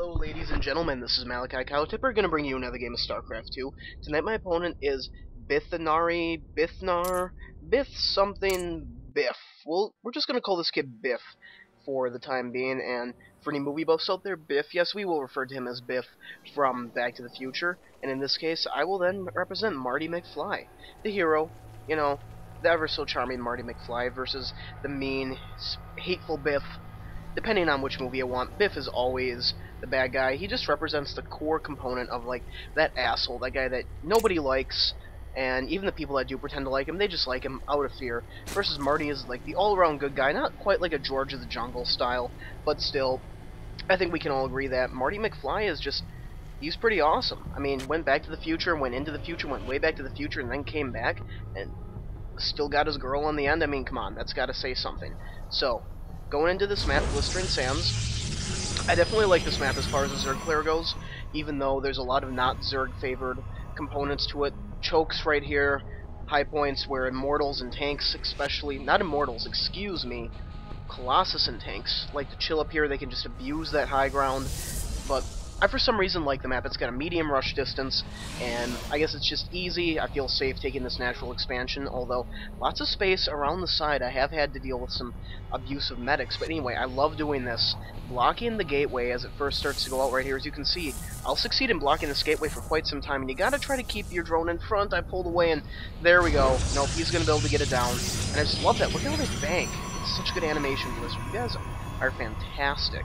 Hello ladies and gentlemen, this is Malikicowtipper, gonna bring you another game of StarCraft 2. Tonight my opponent is Biff something Biff. Well, we're just gonna call this kid Biff for the time being, and for any movie buffs out there, Biff, yes, we will refer to him as Biff from Back to the Future, and in this case, I will then represent Marty McFly, the hero, you know, the ever so charming Marty McFly versus the mean, hateful Biff. Depending on which movie I want, Biff is always the bad guy. He just represents the core component of, like, that asshole, that guy that nobody likes, and even the people that do pretend to like him, they just like him out of fear. Versus Marty is, like, the all-around good guy, not quite like a George of the Jungle style, but still, I think we can all agree that Marty McFly is just, he's pretty awesome. I mean, went back to the future, went into the future, went way back to the future, and then came back, and still got his girl on the end. I mean, come on, that's gotta say something. So, going into this map, Blistering Sands, I definitely like this map as far as the Zerg player goes, even though there's a lot of not Zerg-favored components to it. Chokes right here, high points where Immortals and tanks especially, not Immortals, excuse me, Colossus and tanks like to chill up here. They can just abuse that high ground, but I for some reason like the map. It's got a medium rush distance, and I guess it's just easy. I feel safe taking this natural expansion, although lots of space around the side. I have had to deal with some abusive medics, but anyway, I love doing this. Blocking the gateway as it first starts to go out right here. As you can see, I'll succeed in blocking this gateway for quite some time, and you gotta try to keep your drone in front. I pulled away, and there we go. Nope, he's gonna be able to get it down, and I just love that. Look at how they bank. It's such good animation for this. You guys are fantastic.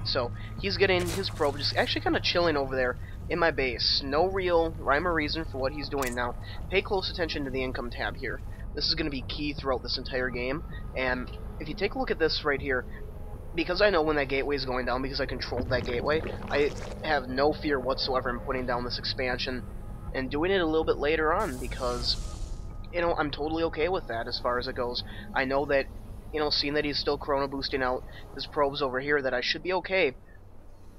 So, he's getting his probe, just actually kind of chilling over there in my base. No real rhyme or reason for what he's doing. Now, pay close attention to the income tab here. This is going to be key throughout this entire game, and if you take a look at this right here, because I know when that gateway is going down, because I controlled that gateway, I have no fear whatsoever in putting down this expansion and doing it a little bit later on, because, you know, I'm totally okay with that as far as it goes. I know that, you know, seeing that he's still chrono boosting out his probes over here, that I should be okay,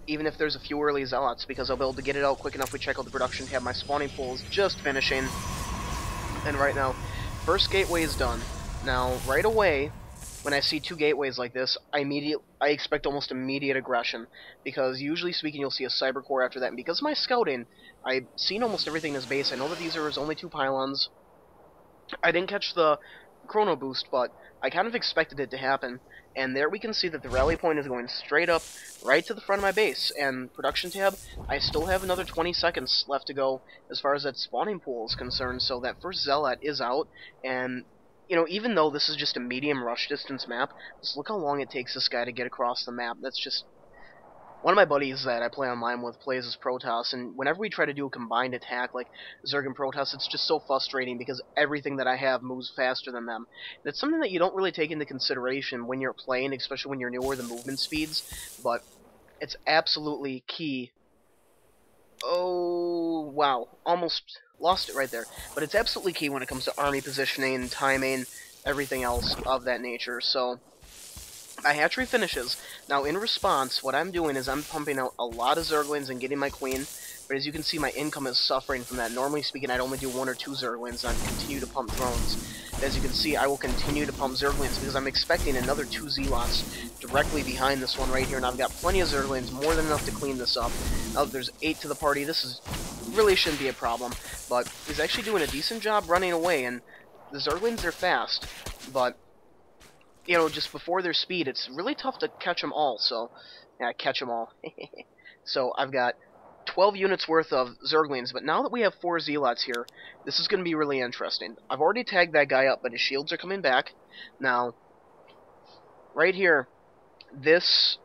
even if there's a few early zealots, because I'll be able to get it out quick enough. We check out the production tab. My spawning pool is just finishing, and right now, first gateway is done. Now, right away, when I see two gateways like this, I expect almost immediate aggression, because usually speaking, you'll see a cyber core after that. And because of my scouting, I've seen almost everything in this base. I know that these are only two pylons. I didn't catch the chrono boost, but I kind of expected it to happen, and there we can see that the rally point is going straight up right to the front of my base. And production tab, I still have another 20 seconds left to go as far as that spawning pool is concerned, so that first zealot is out. And you know, even though this is just a medium rush distance map, just look how long it takes this guy to get across the map. That's just, one of my buddies that I play online with plays as Protoss, and whenever we try to do a combined attack like Zerg and Protoss, it's just so frustrating because everything that I have moves faster than them. And it's something that you don't really take into consideration when you're playing, especially when you're newer, the movement speeds, but it's absolutely key. Oh, wow. Almost lost it right there. But it's absolutely key when it comes to army positioning, timing, everything else of that nature. So my hatchery finishes. Now, in response, what I'm doing is I'm pumping out a lot of Zerglings and getting my queen, but as you can see, my income is suffering from that. Normally speaking, I'd only do 1 or 2 Zerglings, and I'd continue to pump drones. As you can see, I will continue to pump Zerglings, because I'm expecting another 2 Zealots directly behind this one right here, and I've got plenty of Zerglings, more than enough to clean this up. Now that there's 8 to the party, this really shouldn't be a problem, but he's actually doing a decent job running away, and the Zerglings are fast, but you know, just before their speed, it's really tough to catch them all, so, yeah, catch them all. So, I've got 12 units worth of Zerglings, but now that we have 4 Zealots here, this is going to be really interesting. I've already tagged that guy up, but his shields are coming back. Now, right here, this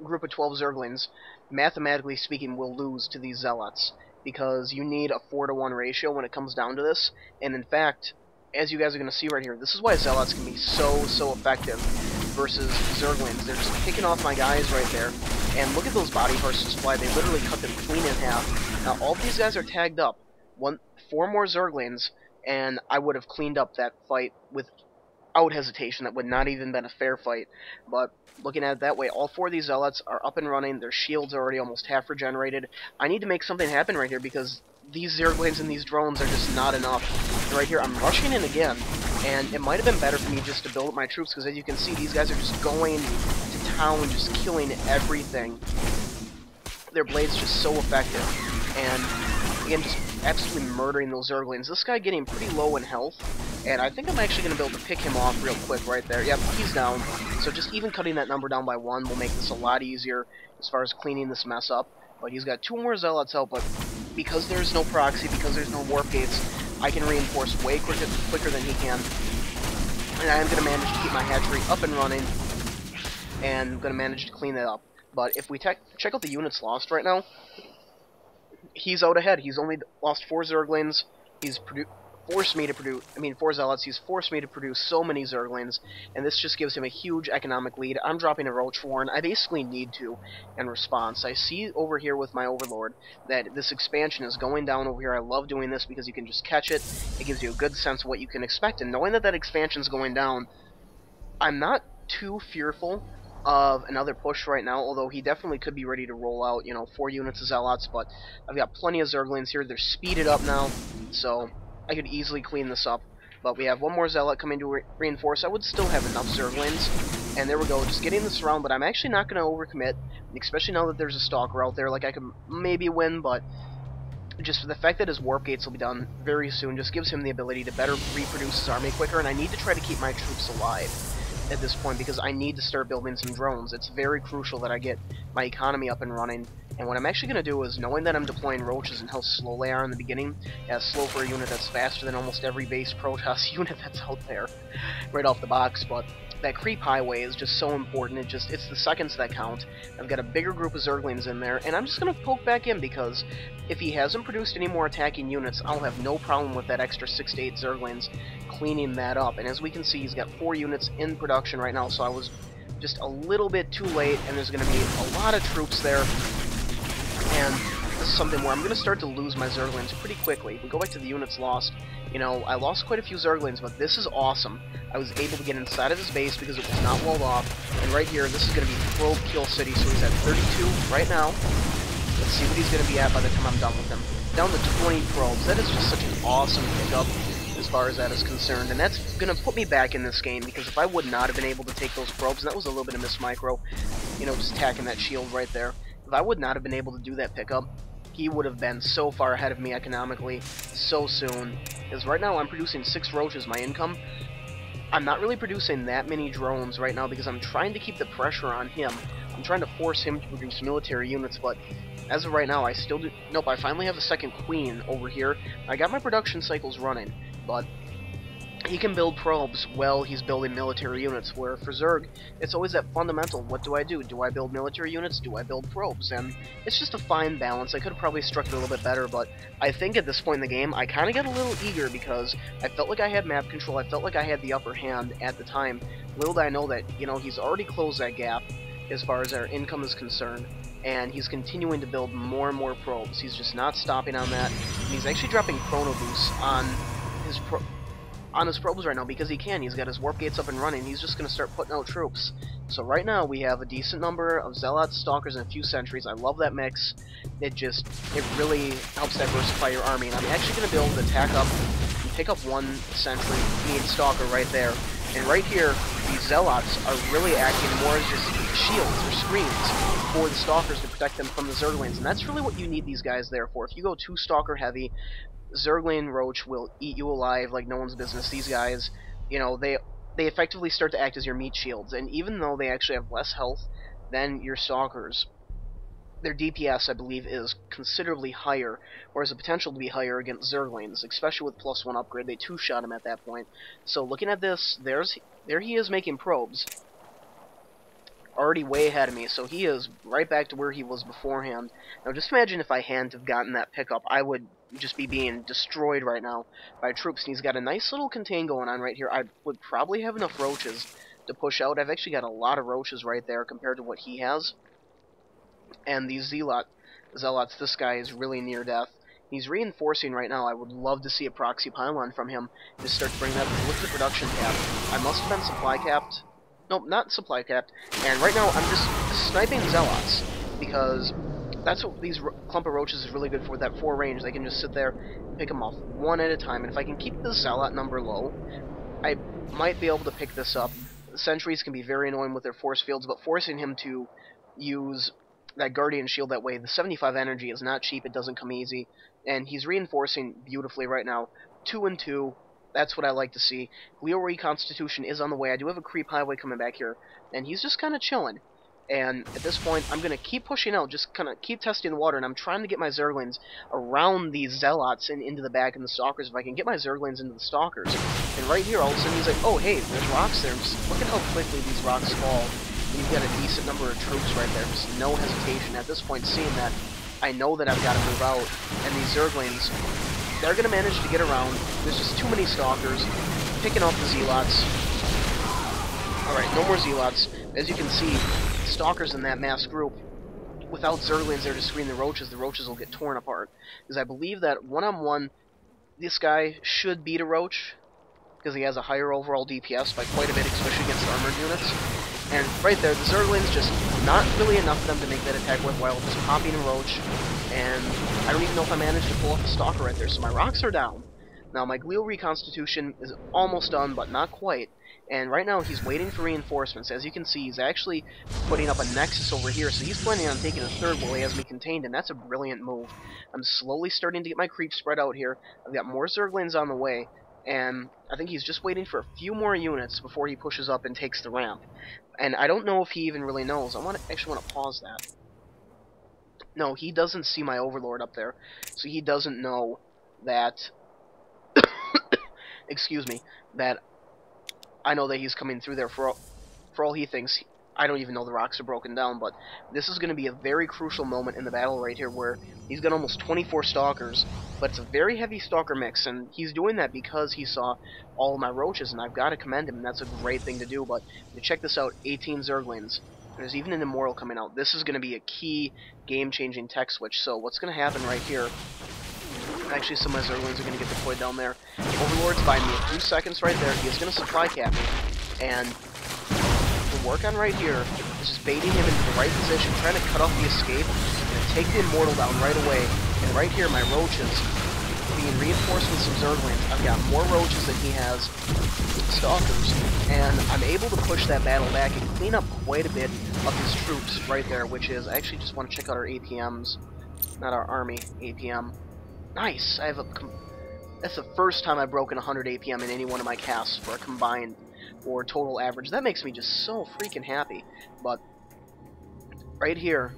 group of 12 Zerglings, mathematically speaking, will lose to these Zealots, because you need a 4-to-1 ratio when it comes down to this, and in fact, as you guys are going to see right here, this is why Zealots can be so effective versus Zerglings. They're just picking off my guys right there. And look at those body parts just fly. They literally cut them clean in half. Now, all of these guys are tagged up. 4 more Zerglings, and I would have cleaned up that fight without hesitation. That would not even been a fair fight. But looking at it that way, all 4 of these Zealots are up and running. Their shields are already almost half regenerated. I need to make something happen right here, because these Zerglings and these drones are just not enough. And right here, I'm rushing in again, and it might have been better for me just to build up my troops, because as you can see, these guys are just going to town, just killing everything. their blades just so effective. And again, just absolutely murdering those Zerglings. This guy getting pretty low in health, and I think I'm actually going to be able to pick him off real quick right there. Yep, he's down. So just even cutting that number down by 1 will make this a lot easier as far as cleaning this mess up. But he's got 2 more Zealots out, but because there's no proxy, because there's no warp gates, I can reinforce way quicker than he can. And I'm going to manage to keep my hatchery up and running, and I'm going to manage to clean that up. But if we check out the units lost right now, he's out ahead. He's only lost 4 Zerglings. He's forced me to produce, 4 Zealots. He's forced me to produce so many Zerglings, and this just gives him a huge economic lead. I'm dropping a Roach Warren. I basically need to in response. I see over here with my Overlord that this expansion is going down over here. I love doing this because you can just catch it. It gives you a good sense of what you can expect, and knowing that that expansion is going down, I'm not too fearful of another push right now, although he definitely could be ready to roll out, 4 units of Zealots, but I've got plenty of Zerglings here. They're speeded up now, so I could easily clean this up. But we have 1 more Zealot coming to reinforce. I would still have enough Zerglings, and there we go, just getting this around, but I'm actually not going to overcommit, especially now that there's a Stalker out there. Like, I could maybe win, but just for the fact that his warp gates will be done very soon just gives him the ability to better reproduce his army quicker, and I need to try to keep my troops alive at this point because I need to start building some drones. It's very crucial that I get my economy up and running, and what I'm actually going to do is, knowing that I'm deploying Roaches and how slow they are in the beginning, slow for a unit that's faster than almost every base Protoss unit that's out there right off the box, but that creep highway is just so important. It's the seconds that count. I've got a bigger group of Zerglings in there, and I'm just going to poke back in because if he hasn't produced any more attacking units, I'll have no problem with that extra 6 to 8 Zerglings cleaning that up. And as we can see, he's got 4 units in production right now, so I was just a little bit too late, and there's going to be a lot of troops there. And this is something where I'm going to start to lose my Zerglings pretty quickly. We go back to the units lost. I lost quite a few Zerglings, but this is awesome. I was able to get inside of his base because it was not walled off. And right here, this is going to be Probe Kill City, so he's at 32 right now. Let's see what he's going to be at by the time I'm done with him. Down to 20 probes. That is just such an awesome pickup as far as that is concerned. And that's going to put me back in this game, because if I would not have been able to take those probes, and that was a little bit of miss micro, just attacking that shield right there. If I would not have been able to do that pickup, he would have been so far ahead of me economically so soon. Because right now I'm producing 6 Roaches, my income. I'm not really producing that many drones right now because I'm trying to keep the pressure on him. I'm trying to force him to produce military units, but as of right now, I still do... Nope, I finally have a second Queen over here. I got my production cycles running, but he can build probes while he's building military units, where for Zerg, it's always that fundamental, what do? Do I build military units? Do I build probes? And it's just a fine balance. I could have probably struck it a little bit better, but I think at this point in the game, I kind of got a little eager because I felt like I had map control, I felt like I had the upper hand at the time. Little did I know that, he's already closed that gap as far as our income is concerned, and he's continuing to build more and more probes. He's just not stopping on that, and he's actually dropping chrono boosts on his probes right now because he can. He's got his warp gates up and running. He's just going to start putting out troops. So right now we have a decent number of Zealots, Stalkers, and a few Sentries. I love that mix. It really helps diversify your army. And I'm actually going to be able to attack up and pick up 1 Sentry, Stalker right there. And right here, these Zealots are really acting more as just shields or screens for the Stalkers to protect them from the Zerglings. And that's really what you need these guys there for. If you go too Stalker heavy, Zergling Roach will eat you alive like no one's business. These guys, they effectively start to act as your meat shields, and even though they actually have less health than your Stalkers, their DPS, I believe, is considerably higher, or has the potential to be higher against Zerglings, especially with +1 upgrade. They 2-shot him at that point. So looking at this, there he is making probes. Already way ahead of me, so he is right back to where he was beforehand. Now just imagine if I hadn't have gotten that pickup, I would just be being destroyed right now by troops. And he's got a nice little contain going on right here. I would probably have enough Roaches to push out. I've actually got a lot of Roaches right there compared to what he has. And these Zealots, this guy is really near death. He's reinforcing right now. I would love to see a proxy pylon from him. Just start to bring that up. Look at the production cap. I must have been supply capped. Nope, not supply capped. And right now I'm just sniping Zealots because that's what these clump of Roaches is really good for, that 4 range. They can just sit there and pick them off 1 at a time. And if I can keep the Zealot number low, I might be able to pick this up. The Sentries can be very annoying with their force fields, but forcing him to use that Guardian Shield that way. The 75 energy is not cheap, it doesn't come easy, and he's reinforcing beautifully right now. 2 and 2, that's what I like to see. Gleo Reconstitution is on the way. I do have a Creep Highway coming back here, and he's just kind of chilling. And at this point, I'm going to keep pushing out, just kind of keep testing the water, and I'm trying to get my Zerglings around these Zealots and into the back and the Stalkers. If I can get my Zerglings into the Stalkers. And right here, all of a sudden, he's like, oh, hey, there's rocks there. Just look at how quickly these rocks fall. And you've got a decent number of troops right there. Just no hesitation. At this point, seeing that, I know that I've got to move out. And these Zerglings, they're going to manage to get around. There's just too many Stalkers. Picking off the Zealots. Alright, no more Zealots. As you can see, Stalkers in that mass group, without Zerglings there to screen the Roaches will get torn apart. Because I believe that one-on-one, this guy should beat a Roach, because he has a higher overall DPS by quite a bit, especially against armored units. And right there, the Zerglings, just not really enough for them to make that attack worthwhile, just popping a Roach, and I don't even know if I managed to pull off a Stalker right there, so my rocks are down. Now, my Gleo Reconstitution is almost done, but not quite. And right now, he's waiting for reinforcements. As you can see, he's actually putting up a Nexus over here, so he's planning on taking a third while he has me contained, and that's a brilliant move. I'm slowly starting to get my creep spread out here. I've got more Zerglings on the way, and I think he's just waiting for a few more units before he pushes up and takes the ramp. And I don't know if he even really knows. I actually want to pause that. No, he doesn't see my Overlord up there, so he doesn't know that... excuse me, that I know that he's coming through there. For all he thinks, I don't even know the rocks are broken down, but this is going to be a very crucial moment in the battle right here where he's got almost 24 Stalkers, but it's a very heavy Stalker mix, and he's doing that because he saw all of my Roaches, and I've got to commend him, and that's a great thing to do. But check this out, 18 Zerglings. There's even an Immortal coming out. This is going to be a key game-changing tech switch, so what's going to happen right here... Actually, some of my Zerglings are going to get deployed down there. Overlord's buying me a few seconds right there. He is going to supply cap me. And the work on right here is just baiting him into the right position, trying to cut off the escape, and take the Immortal down right away. And right here, my Roaches being reinforced with some Zerglings. I've got more Roaches than he has Stalkers. And I'm able to push that battle back and clean up quite a bit of his troops right there, which is... I actually just want to check out our APMs. Not our army, APM. Nice! I have a... That's the first time I've broken 100 APM in any one of my casts for a combined or total average. That makes me just so freaking happy. But right here,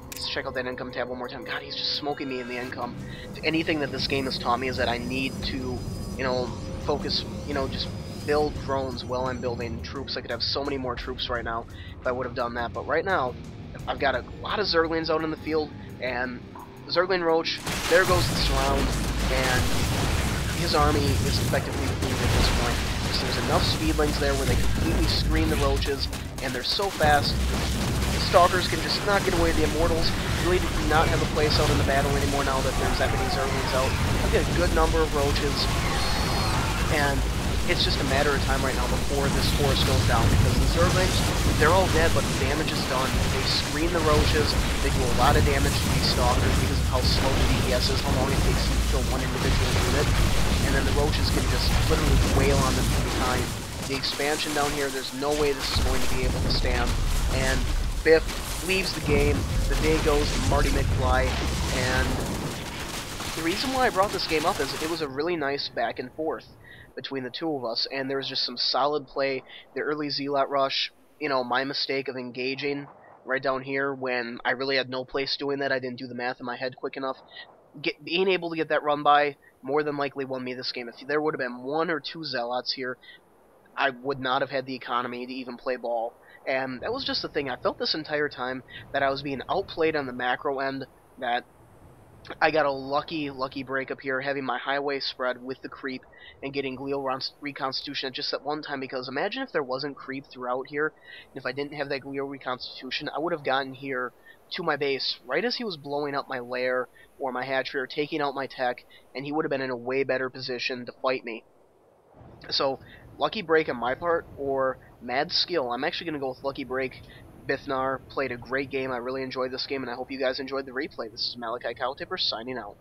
let's check out that income tab one more time. God, he's just smoking me in the income. Anything that this game has taught me is that I need to, you know, focus, you know, just build drones while I'm building troops. I could have so many more troops right now if I would have done that. But right now, I've got a lot of Zerglings out in the field, and Zergling Roach, there goes the surround, and his army is effectively depleted at this point. So there's enough speedlings there where they completely screen the Roaches, and they're so fast, the Stalkers can just not get away with the Immortals. Really do not have a place out in the battle anymore now that there's that many Zerglings out. I've got a good number of Roaches, and it's just a matter of time right now before this force goes down, because the Zerglings, they're all dead, but the damage is done. They screen the Roaches, they do a lot of damage to these Stalkers because of how slow the DPS is, how long it takes to kill one individual unit, and then the Roaches can just literally wail on them from behind. The expansion down here, there's no way this is going to be able to stand, and Biff leaves the game, the day goes to Marty McFly, and the reason why I brought this game up is it was a really nice back and forth between the two of us, and there was just some solid play. The early Zealot rush, you know, my mistake of engaging right down here when I really had no place doing that. I didn't do the math in my head quick enough. Being able to get that run by more than likely won me this game. If there would have been 1 or 2 Zealots here, I would not have had the economy to even play ball. And that was just the thing. I felt this entire time that I was being outplayed on the macro end, that I got a lucky break up here, having my highway spread with the creep and getting Gleo Reconstitution at just that one time, because imagine if there wasn't creep throughout here, and if I didn't have that Gleo Reconstitution, I would have gotten here to my base right as he was blowing up my lair or my hatchery or taking out my tech, and he would have been in a way better position to fight me. So, lucky break on my part, or mad skill. I'm actually going to go with lucky break. Bitharne played a great game. I really enjoyed this game, and I hope you guys enjoyed the replay. This is Malikicowtipper signing out.